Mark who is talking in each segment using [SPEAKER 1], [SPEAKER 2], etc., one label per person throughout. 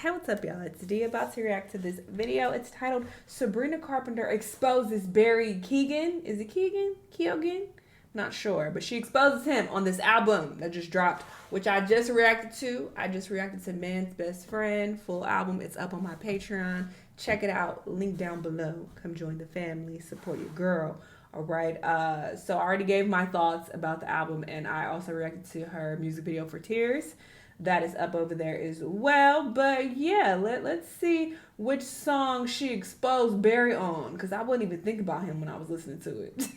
[SPEAKER 1] Hey, what's up, y'all? It's D about to react to this video. It's titled Sabrina Carpenter Exposes Barry Keoghan. Is it Keoghan? Keoghan? Not sure, but she exposes him on this album that just dropped, which I just reacted to. I just reacted to Man's Best Friend, full album. It's up on my Patreon. Check it out. Link down below. Come join the family. Support your girl. All right. So I already gave my thoughts about the album, and I also reacted to her music video for Tears. That is up over there as well. But yeah, let's see which song she exposed Barry on, because I wouldn't even think about him when I was listening to it.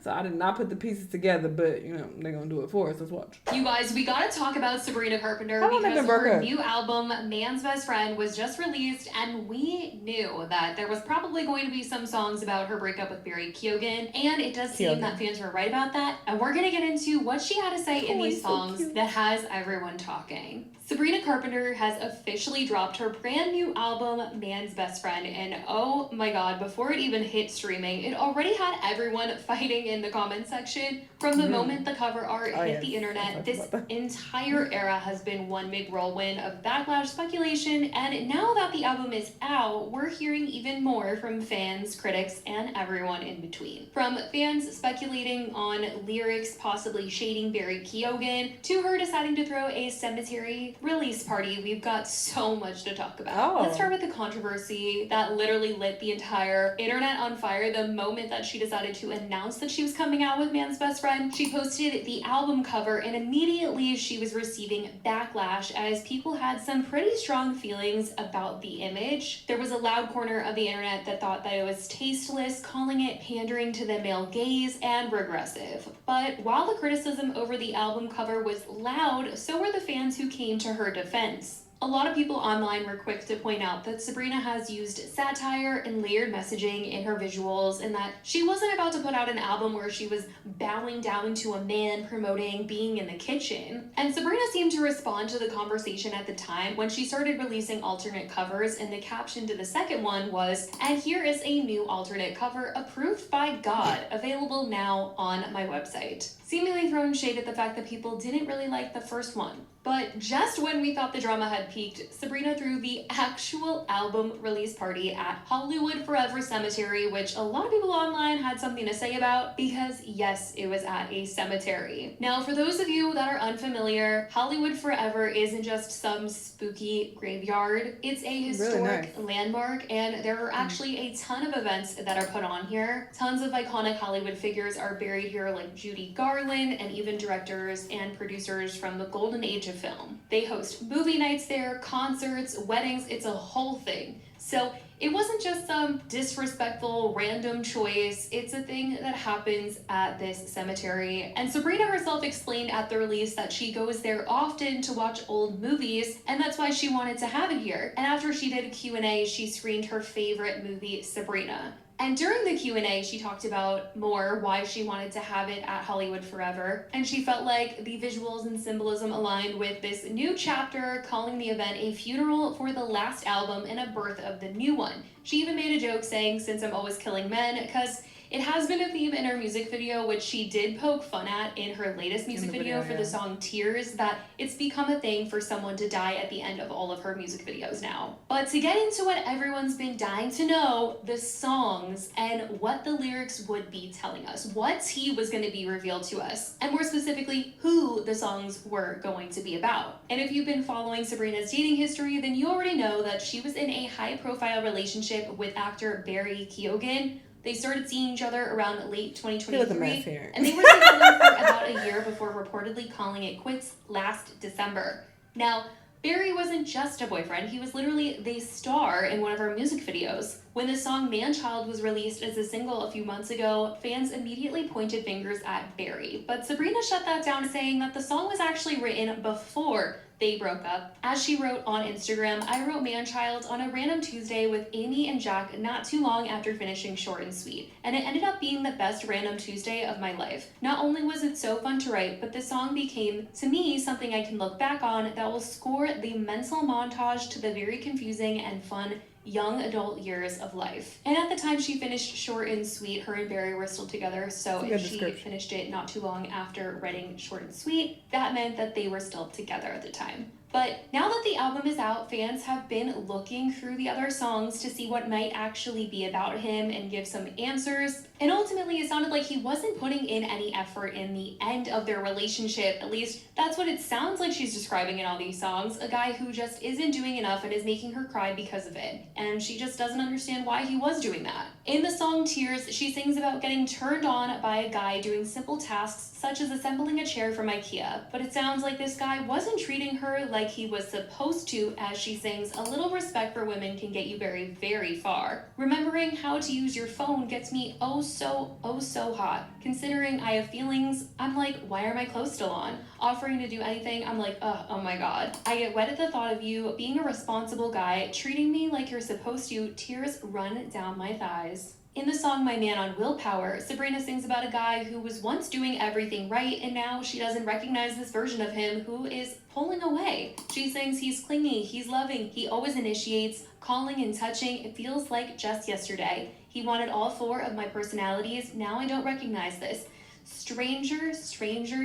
[SPEAKER 1] So I did not put the pieces together, but you know, they're gonna do it for us. Let's watch.
[SPEAKER 2] You guys, we gotta talk about Sabrina Carpenter because her new album, Man's Best Friend, was just released, and we knew that there was probably going to be some songs about her breakup with Barry Keoghan, and it does seem that fans were right about that, and we're gonna get into what she had to say in these songs that has everyone talking. Sabrina Carpenter has officially dropped her brand new album, Man's Best Friend, and oh my god, before it even hit streaming, it already had everyone fighting in the comment section. From the moment the cover art hit the internet, this entire era has been one big whirlwind of backlash, speculation, and now that the album is out, we're hearing even more from fans, critics, and everyone in between. From fans speculating on lyrics possibly shading Barry Keoghan, to her deciding to throw a cemetery release party, we've got so much to talk about. Let's start with the controversy that literally lit the entire internet on fire the moment that she decided to announce that she was coming out with Man's Best Friend. She posted the album cover, and immediately she was receiving backlash as people had some pretty strong feelings about the image. There was a loud corner of the internet that thought that it was tasteless, calling it pandering to the male gaze and regressive. But while the criticism over the album cover was loud, so were the fans who came to her defense. A lot of people online were quick to point out that Sabrina has used satire and layered messaging in her visuals, and that she wasn't about to put out an album where she was bowing down to a man promoting being in the kitchen. And Sabrina seemed to respond to the conversation at the time when she started releasing alternate covers, and the caption to the second one was, "And here is a new alternate cover approved by God, available now on my website," seemingly throwing shade at the fact that people didn't really like the first one. But just when we thought the drama had peaked, Sabrina threw the actual album release party at Hollywood Forever Cemetery, which a lot of people online had something to say about, because yes, it was at a cemetery. Now, for those of you that are unfamiliar, Hollywood Forever isn't just some spooky graveyard. It's a historic landmark, and there are actually a ton of events that are put on here. Tons of iconic Hollywood figures are buried here, like Judy Garland, and even directors and producers from the golden age of film. They host movie nights there, concerts, weddings, it's a whole thing. So it wasn't just some disrespectful random choice, it's a thing that happens at this cemetery. And Sabrina herself explained at the release that she goes there often to watch old movies, and that's why she wanted to have it here. And after she did a Q&A, she screened her favorite movie, Sabrina. And during the Q&A, she talked about more why she wanted to have it at Hollywood Forever, and she felt like the visuals and symbolism aligned with this new chapter, calling the event a funeral for the last album and a birth of the new one. She even made a joke saying, "Since I'm always killing men," because it has been a theme in her music video, which she did poke fun at in her latest music video for the song Tears, that it's become a thing for someone to die at the end of all of her music videos now. But to get into what everyone's been dying to know, the songs and what the lyrics would be telling us, what tea was going to be revealed to us, and more specifically, who the songs were going to be about. And if you've been following Sabrina's dating history, then you already know that she was in a high-profile relationship with actor Barry Keoghan. They started seeing each other around late 2023, and they were together for about a year before reportedly calling it quits last December. Now, Barry wasn't just a boyfriend, he was literally the star in one of her music videos. When the song Man-Child was released as a single a few months ago, fans immediately pointed fingers at Barry, but Sabrina shut that down, saying that the song was actually written before they broke up. As she wrote on Instagram, "I wrote Man-Child on a random Tuesday with Amy and Jack not too long after finishing Short and Sweet, and it ended up being the best random Tuesday of my life. Not only was it so fun to write, but the song became, to me, something I can look back on that will score the mental montage to the very confusing and fun young adult years of life." And at the time she finished Short and Sweet, her and Barry were still together, so if she finished it not too long after writing Short and Sweet, that meant that they were still together at the time. But now that the album is out, fans have been looking through the other songs to see what might actually be about him and give some answers. And ultimately, it sounded like he wasn't putting in any effort in the end of their relationship. At least that's what it sounds like she's describing in all these songs. A guy who just isn't doing enough and is making her cry because of it. And she just doesn't understand why he was doing that. In the song Tears, she sings about getting turned on by a guy doing simple tasks such as assembling a chair from IKEA. But it sounds like this guy wasn't treating her like he was supposed to, as she sings, a little respect for women can get you very, very far. Remembering how to use your phone gets me oh so hot. Considering I have feelings, I'm like, why are my clothes still on? Offering to do anything, I'm like, oh my god. I get wet at the thought of you being a responsible guy, treating me like you're supposed to. Tears run down my thighs. In the song My Man on Willpower, Sabrina sings about a guy who was once doing everything right and now she doesn't recognize this version of him who is pulling away. She sings he's clingy, he's loving, he always initiates, calling and touching, it feels like just yesterday. He wanted all four of my personalities, now I don't recognize this. Stranger,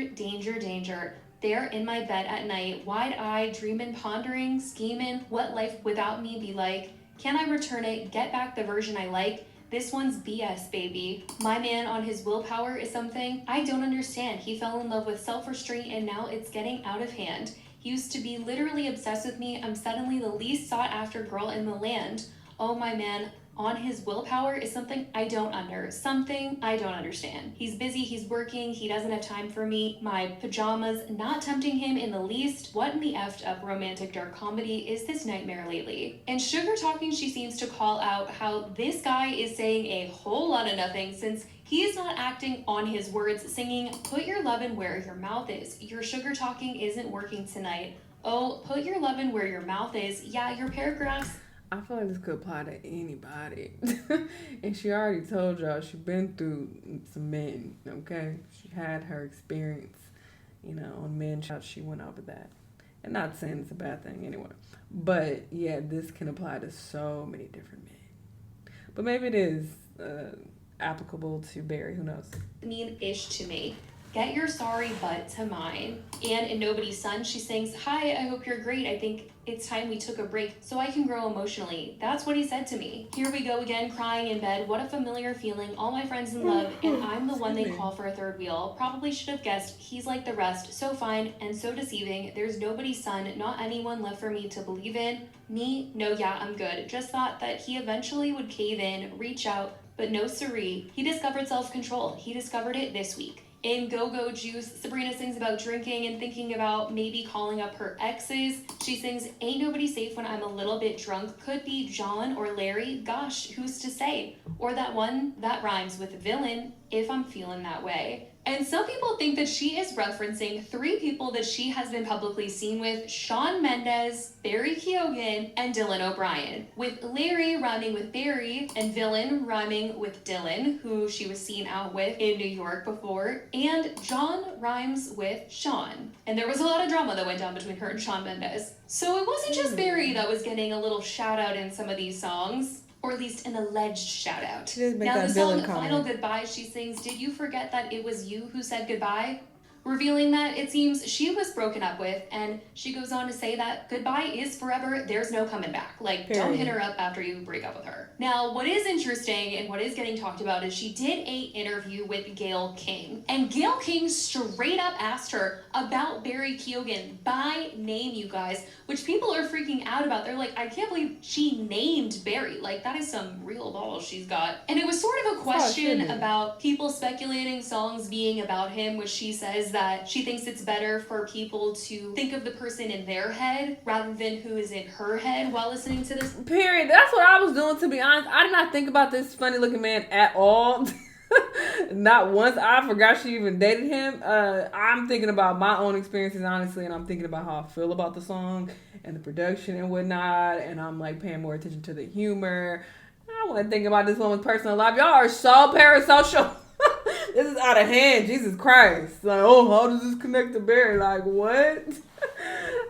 [SPEAKER 2] danger, danger. There in my bed at night, wide-eyed, dreaming, pondering, scheming, what life without me be like. Can I return it, get back the version I like? This one's BS, baby. My man on his willpower is something I don't understand. He fell in love with self-restraint and now it's getting out of hand. He used to be literally obsessed with me. I'm suddenly the least sought after girl in the land. Oh, my man on his willpower is something I don't understand. He's busy, he's working, he doesn't have time for me. My pajamas not tempting him in the least. What in the effed up romantic dark comedy is this nightmare lately? And Sugar Talking, she seems to call out how this guy is saying a whole lot of nothing since he is not acting on his words, singing, put your lovin' where your mouth is. Your sugar talking isn't working tonight. Oh, put your lovin' where your mouth is. Yeah, your paragraphs.
[SPEAKER 1] I feel like this could apply to anybody. And she already told y'all she been through some men, okay? She had her experience, on men. She went over that. And not saying it's a bad thing anyway. But, yeah, this can apply to so many different men. But maybe it is applicable to Barry. Who knows?
[SPEAKER 2] Mean-ish to me. Get your sorry butt to mine. And in Nobody's Son, she sings, hi, I hope you're great. I think it's time we took a break so I can grow emotionally. That's what he said to me. Here we go again, crying in bed. What a familiar feeling. All my friends in love, and I'm the one they call for a third wheel. Probably should have guessed he's like the rest. So fine and so deceiving. There's nobody's son, not anyone left for me to believe in. Me? No, yeah, I'm good. Just thought that he eventually would cave in, reach out, but no siree. He discovered self-control. He discovered it this week. In Go-Go Juice, Sabrina sings about drinking and thinking about maybe calling up her exes. She sings, ain't nobody safe when I'm a little bit drunk. Could be John or Larry. Gosh, who's to say? Or that one that rhymes with villain, if I'm feeling that way. And some people think that she is referencing 3 people that she has been publicly seen with: Shawn Mendes, Barry Keoghan, and Dylan O'Brien. With Larry rhyming with Barry and villain rhyming with Dylan, who she was seen out with in New York before, and John rhymes with Shawn. And there was a lot of drama that went down between her and Shawn Mendes. So it wasn't just Barry that was getting a little shout out in some of these songs. Or at least an alleged shout out. Now the song Final Goodbye, she sings, did you forget that it was you who said goodbye? Revealing that it seems she was broken up with, and she goes on to say that goodbye is forever, there's no coming back. Like, don't hit her up after you break up with her. Now, what is interesting and what is getting talked about is she did an interview with Gail King. And Gail King straight up asked her about Barry Keoghan by name, you guys, which people are freaking out about. They're like, I can't believe she named Barry. Like, that is some real balls she's got. And it was sort of a question about people speculating songs being about him, which she says that she thinks it's better for people to think of the person in their head rather than who is in her head while listening to this.
[SPEAKER 1] Period. That's what I was doing, to be honest. I did not think about this funny looking man at all. Not once. I forgot she even dated him. I'm thinking about my own experiences, honestly, and I'm thinking about how I feel about the song and the production and whatnot, and I'm like paying more attention to the humor. I want to think about this woman's personal life. Y'all are so parasocial. This is out of hand. Jesus Christ. Like, oh, how does this connect to Barry? Like, what?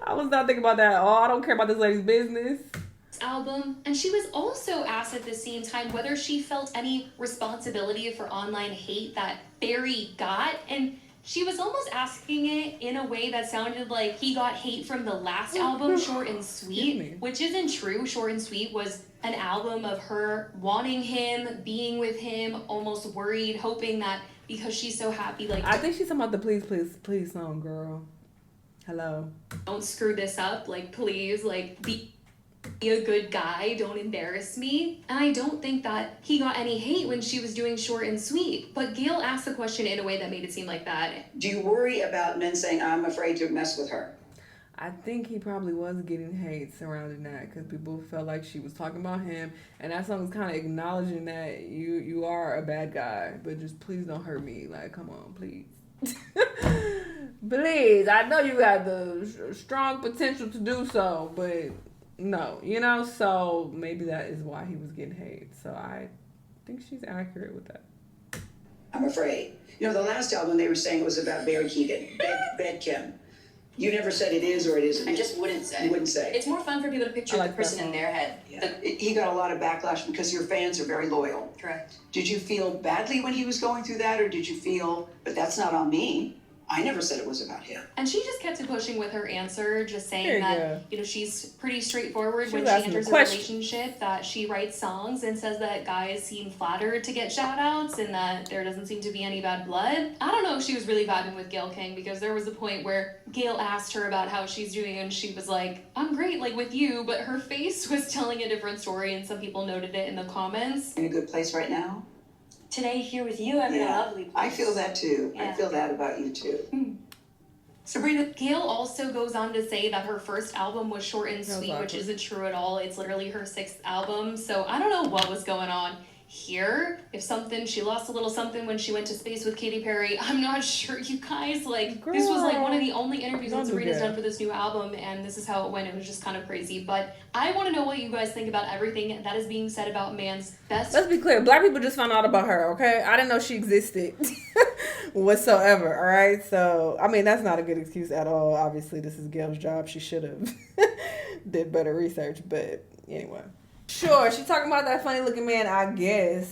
[SPEAKER 1] I was not thinking about that at all. I don't care about this lady's business.
[SPEAKER 2] Album. And she was also asked at the same time whether she felt any responsibility for online hate that Barry got. And She was almost asking it in a way that sounded like he got hate from the last album, Short and Sweet, which isn't true. Short and Sweet was an album of her wanting him, being with him, almost worried, hoping that because she's so happy, like...
[SPEAKER 1] I think she's talking about the Please, Please, Please song, girl. Hello.
[SPEAKER 2] Don't screw this up, like, please, like, be a good guy, don't embarrass me. And I don't think that he got any hate when she was doing Short and Sweet. But Gail asked the question in a way that made it seem like that.
[SPEAKER 3] Do you worry about men saying, I'm afraid to mess with her?
[SPEAKER 1] I think he probably was getting hate surrounding that because people felt like she was talking about him, and that song was kind of acknowledging that you are a bad guy, but just please don't hurt me. Like, come on, please. Please, I know you got the strong potential to do so, but no, you know, so maybe that is why he was getting hate. So I think she's accurate with that.
[SPEAKER 3] I'm afraid. You know, the last album they were saying it was about Barry Keoghan, Bed Kim. You never said it is or it isn't.
[SPEAKER 4] I just wouldn't say.
[SPEAKER 3] You wouldn't say.
[SPEAKER 4] It's more fun for people to picture the person in their head.
[SPEAKER 3] Yeah. He got a lot of backlash because your fans are very loyal.
[SPEAKER 4] Correct.
[SPEAKER 3] Did you feel badly when he was going through that, or did you feel, but that's not on me? I never said it was about him.
[SPEAKER 2] And she just kept pushing with her answer, just saying that, you know, she's pretty straightforward when she enters a relationship, that she writes songs and says that guys seem flattered to get shout outs and that there doesn't seem to be any bad blood. I don't know if she was really vibing with Gail King, because there was a point where Gail asked her about how she's doing and she was like, I'm great, like with you, but her face was telling a different story and some people noted it in the comments.
[SPEAKER 3] In a good place right now?
[SPEAKER 4] Today here with you, I'm in a lovely place.
[SPEAKER 3] I feel that too.
[SPEAKER 4] Yeah.
[SPEAKER 3] I feel that about you too.
[SPEAKER 2] Sabrina, Gail also goes on to say that her first album was Short and Sweet, which isn't true at all. It's literally her 6th album. So I don't know what was going on here. If she lost a little something when she went to space with Katy Perry. I'm not sure, you guys. Like, this was like one of the only interviews that Sabrina's done for this new album, and this is how it went. It was just kind of crazy. But I want to know what you guys think about everything that is being said about man's best.
[SPEAKER 1] Let's be clear. Black people just found out about her, okay? I didn't know she existed whatsoever, all right? So, I mean, that's not a good excuse at all. Obviously, this is Gail's job. She should have did better research, but anyway. Sure, she talking about that funny looking man, I guess,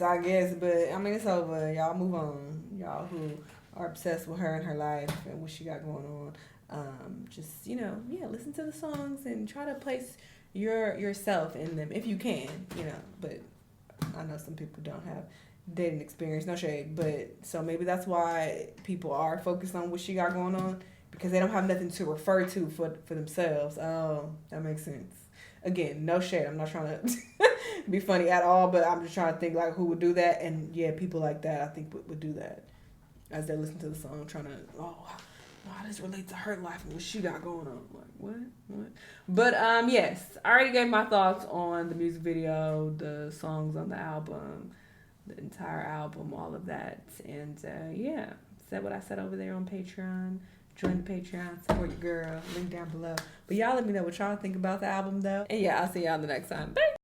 [SPEAKER 1] but I mean, it's over. Y'all move on. Y'all who are obsessed with her and her life and what she got going on. Just, you know, listen to the songs and try to place yourself in them if you can, you know, but I know some people don't have dating experience, no shade, but so maybe that's why people are focused on what she got going on, because they don't have nothing to refer to for themselves. Oh, that makes sense. Again, no shade. I'm not trying to be funny at all, but I'm just trying to think like who would do that. And yeah, people like that I think would do that as they listen to the song, trying to, how does it relate to her life and what she got going on? Like, what? But yes, I already gave my thoughts on the music video, the songs on the album, the entire album, all of that. And yeah, said what I said over there on Patreon. Join the Patreon, support your girl, link down below. But y'all let me know what y'all think about the album though. And yeah, I'll see y'all the next time. Bye.